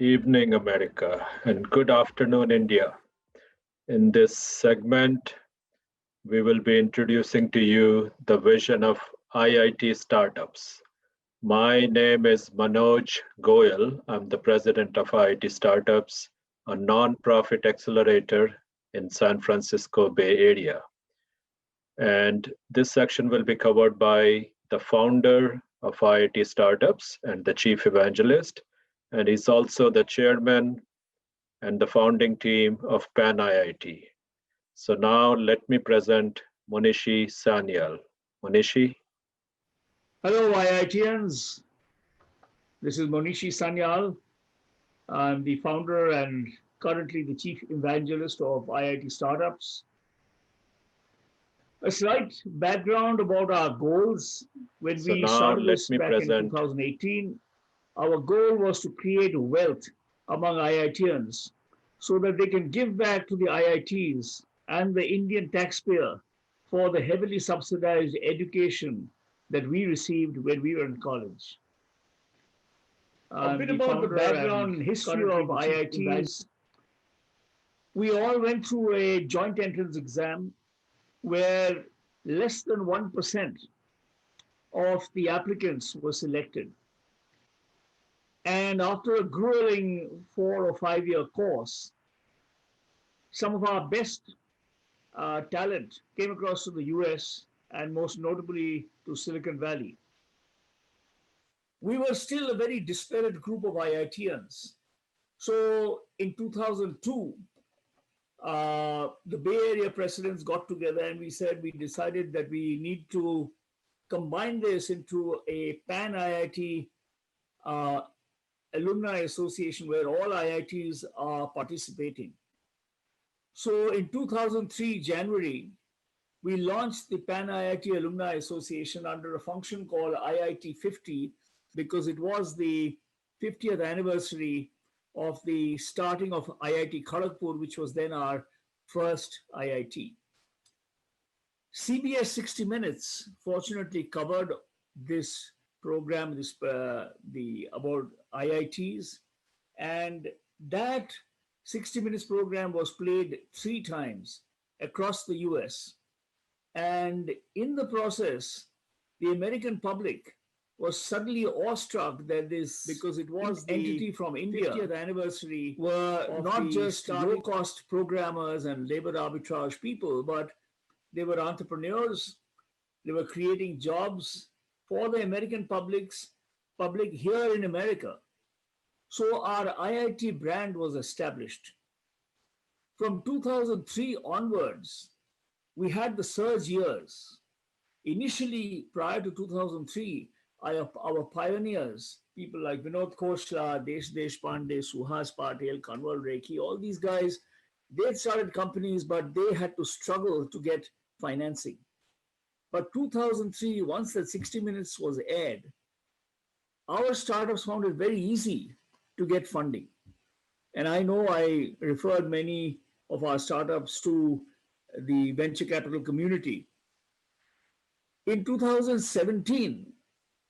evening, America, and good afternoon, India. In this segment, we will be introducing to you the vision of IIT startups. My name is Manoj Goyal. I'm the president of IIT Startups, a non-profit accelerator in San Francisco Bay Area. And this section will be covered by the founder of IIT Startups and the chief evangelist, and he's also the chairman and the founding team of Pan IIT. So now let me present Monishi Sanyal. Monishi. Hello, IITians. This is Monishi Sanyal. I'm the founder and currently the chief evangelist of IIT Startups. A slight background about our goals. When So we now started let this me back in present 2018, our goal was to create wealth among IITians so that they can give back to the IITs and the Indian taxpayer for the heavily subsidized education that we received when we were in college. A bit about the background and history of IITs. We all went through a joint entrance exam where less than 1% of the applicants were selected. And after a grueling 4 or 5 year course, some of our best talent came across to the US and most notably to Silicon Valley. We were still a very disparate group of IITians. So in 2002, the Bay Area presidents got together and we decided that we need to combine this into a Pan IIT Alumni Association where all IITs are participating. So in 2003, January, we launched the Pan IIT Alumni Association under a function called IIT50 because it was the 50th anniversary of the starting of IIT Kharagpur, which was then our first IIT. CBS 60 Minutes fortunately covered this program, about IITs, and that 60 Minutes program was played 3 times across the US. And in the process, the American public was suddenly awestruck that this, because it was the entity from India, 50th anniversary, were not just low-cost programmers and labor arbitrage people, but they were entrepreneurs. They were creating jobs for the American public here in America. So our IIT brand was established. From 2003 onwards, we had the surge years. Initially, prior to 2003, our pioneers, people like Vinod Khosla, Desh Deshpande, Suhas Patel, Kanwal Rekhi, all these guys, they started companies, but they had to struggle to get financing. But 2003, once that 60 Minutes was aired, our startups found it very easy to get funding. And I know I referred many of our startups to the venture capital community. In 2017,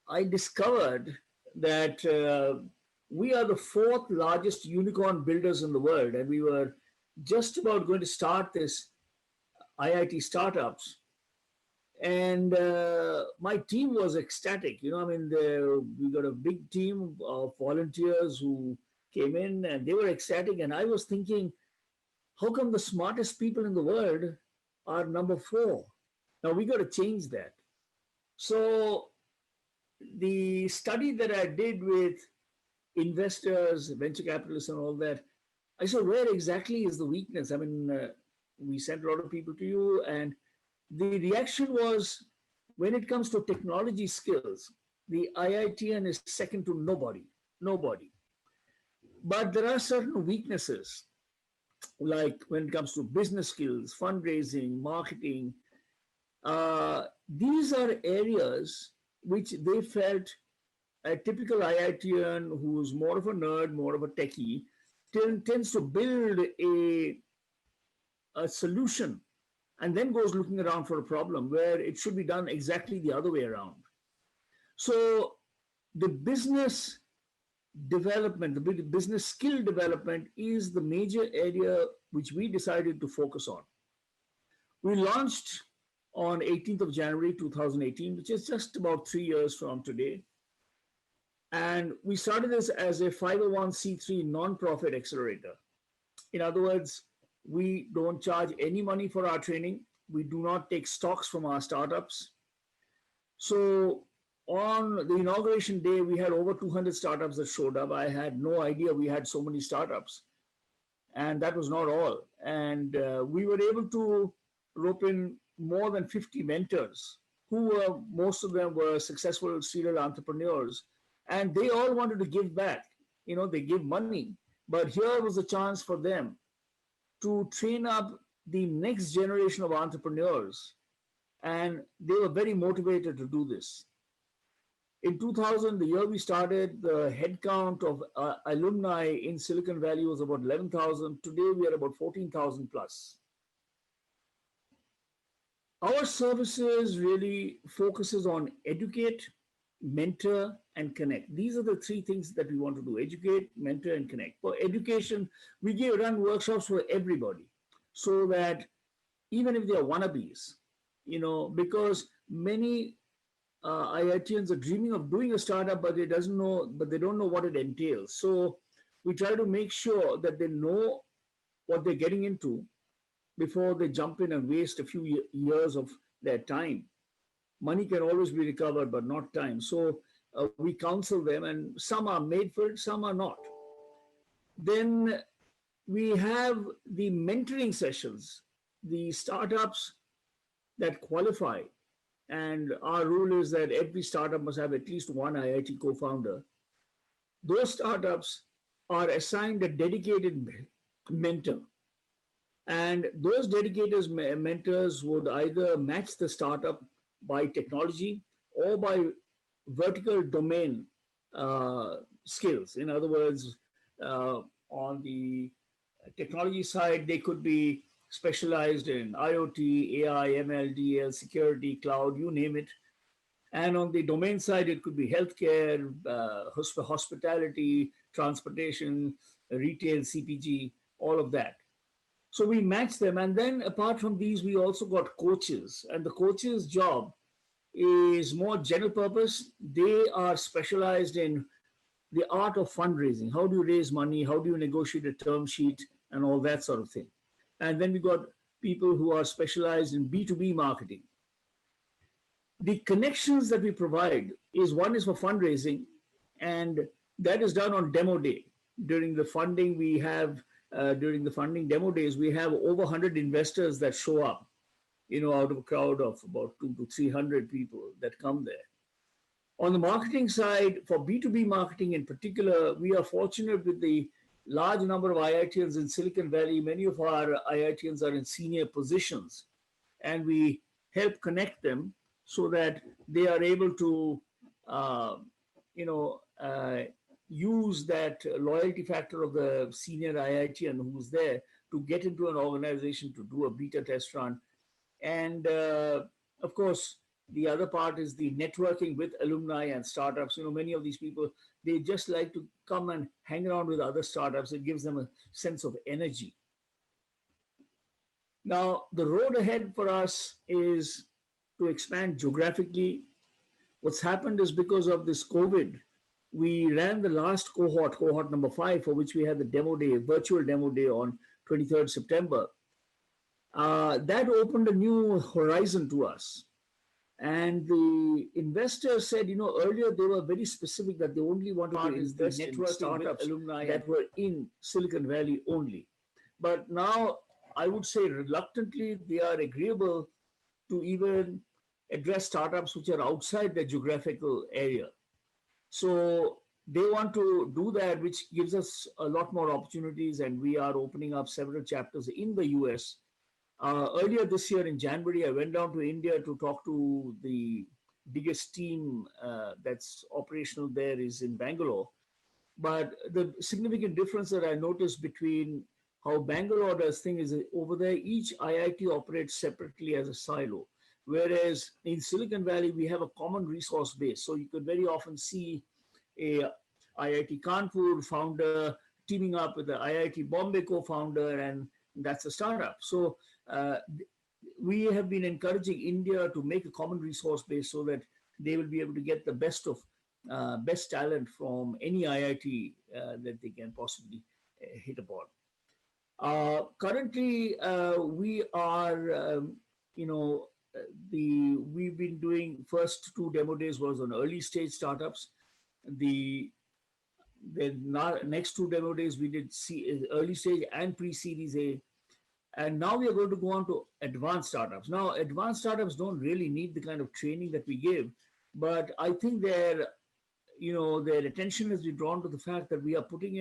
I discovered that we are the 4th largest unicorn builders in the world, and we were just about going to start this IIT Startups. And my team was ecstatic. We got a big team of volunteers who came in, and they were ecstatic. And I was thinking, how come the smartest people in the world are number 4? Now we got to change that. So the study that I did with investors, venture capitalists and all that, I said, where exactly is the weakness? We sent a lot of people to you, and the reaction was, when it comes to technology skills, the IITian is second to nobody. But there are certain weaknesses, like when it comes to business skills, fundraising, marketing. These are areas which they felt a typical IITian who's more of a nerd, more of a techie, tends to build a solution and then goes looking around for a problem where it should be done exactly the other way around. So the business development, the business skill development is the major area which we decided to focus on. We launched on 18th of January 2018, which is just about 3 years from today. And we started this as a 501c3 nonprofit accelerator. In other words, we don't charge any money for our training. We do not take stocks from our startups. So on the inauguration day, we had over 200 startups that showed up. I had no idea we had so many startups. And that was not all. And we were able to rope in more than 50 mentors who were, most of them were successful serial entrepreneurs. And they all wanted to give back. You know, they give money. But here was a chance for them to train up the next generation of entrepreneurs. And they were very motivated to do this. In 2000, the year we started, the headcount of alumni in Silicon Valley was about 11,000. Today, we are about 14,000 plus. Our services really focuses on educate, mentor, and connect. These are the three things that we want to do: educate, mentor, and connect. For education, we run workshops for everybody so that even if they are wannabes, you know, because many IITians are dreaming of doing a startup, but they don't know what it entails. So we try to make sure that they know what they're getting into before they jump in and waste a few years of their time. Money can always be recovered, but not time. So we counsel them, and some are made for it, some are not. Then we have the mentoring sessions, the startups that qualify. And our rule is that every startup must have at least one IIT co-founder. Those startups are assigned a dedicated mentor. And those dedicated mentors would either match the startup by technology or by vertical domain skills. In other words, on the technology side, they could be specialized in IoT, AI, ML, DL, security, cloud, you name it. And on the domain side, it could be healthcare, hospitality, transportation, retail, CPG, all of that. So we match them. And then apart from these, we also got coaches. And the coach's job is more general purpose. They are specialized in the art of fundraising. How do you raise money? How do you negotiate a term sheet and all that sort of thing? And then we got people who are specialized in B2B marketing. The connections that we provide is one is for fundraising, and that is done on demo day. During the funding we have, during the funding demo days, we have over 100 investors that show up, you know, out of a crowd of about 200 to 300 people that come there. On the marketing side, for B2B marketing in particular, we are fortunate with the large number of IITians in Silicon Valley. Many of our IITians are in senior positions, and we help connect them so that they are able to, use that loyalty factor of the senior IITian who's there to get into an organization to do a beta test run. And of course, the other part is the networking with alumni and startups. You know, many of these people, they just like to come and hang around with other startups. It gives them a sense of energy. Now, the road ahead for us is to expand geographically. What's happened is because of this COVID, we ran the last cohort number 5, for which we had the demo day, virtual demo day on 23rd September. That opened a new horizon to us. And the investors said, you know, earlier they were very specific that they only wanted to invest in startups alumni that were in Silicon Valley only. But now I would say reluctantly, they are agreeable to even address startups which are outside their geographical area. So they want to do that, which gives us a lot more opportunities. And we are opening up several chapters in the US. Earlier this year in January, I went down to India to talk to the biggest team that's operational there is in Bangalore. But the significant difference that I noticed between how Bangalore does things is over there, each IIT operates separately as a silo. Whereas in Silicon Valley, we have a common resource base. So you could very often see a IIT Kanpur founder teaming up with the IIT Bombay co-founder, and that's a startup. So we have been encouraging India to make a common resource base so that they will be able to get the best of best talent from any IIT that they can possibly hit upon. Currently, we are, you know, we've been doing first two demo days was on early stage startups. The next two demo days we did early stage and pre-series A, and now we are going to go on to advanced startups. Now, advanced startups don't really need the kind of training that we give, but I think their attention has been drawn to the fact that we are pulling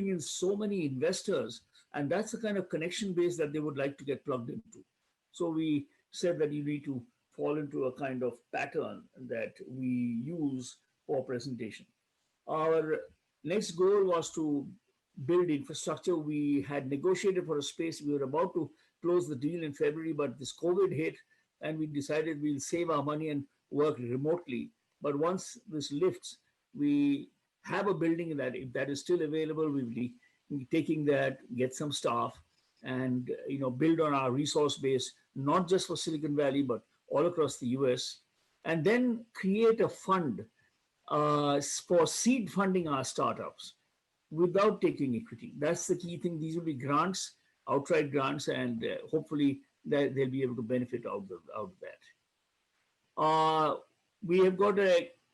in so many investors, and that's the kind of connection base that they would like to get plugged into. So we said that you need to fall into a kind of pattern that we use for presentation. Our next goal was to build infrastructure. We had negotiated for a space. We were about to close the deal in February, but this COVID hit, and we decided we'll save our money and work remotely. But once this lifts, we have a building that, if that is still available, we'll be taking that, get some staff, and build on our resource base, not just for Silicon Valley, but all across the US, and then create a fund for seed funding our startups without taking equity. That's the key thing. These will be grants, outright grants, and hopefully that they'll be able to benefit out of that. We have got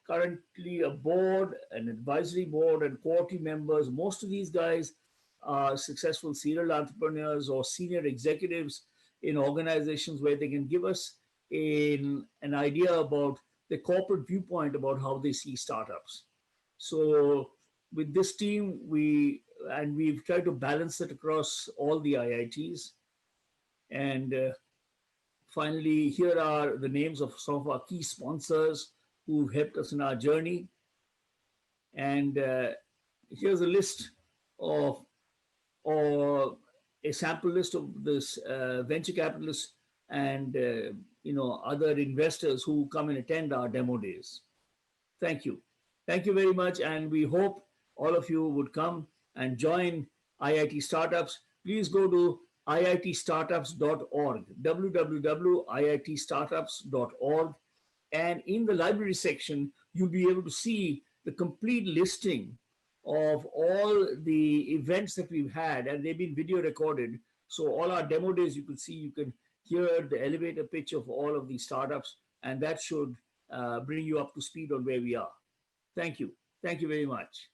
currently a board, an advisory board, and core team members. Most of these guys are successful serial entrepreneurs or senior executives in organizations where they can give us an idea about the corporate viewpoint about how they see startups. So with this team, we've tried to balance it across all the IITs. And finally, here are the names of some of our key sponsors who've helped us in our journey. And here's a list of, or a sample list of this venture capitalists and other investors who come and attend our demo days. Thank you. Thank you very much. And we hope all of you would come and join IIT Startups. Please go to iitstartups.org, www.iitstartups.org. And in the library section, you'll be able to see the complete listing of all the events that we've had, and they've been video recorded. So all our demo days, you can see, you can hear the elevator pitch of all of these startups, and that should bring you up to speed on where we are. Thank you. Thank you very much.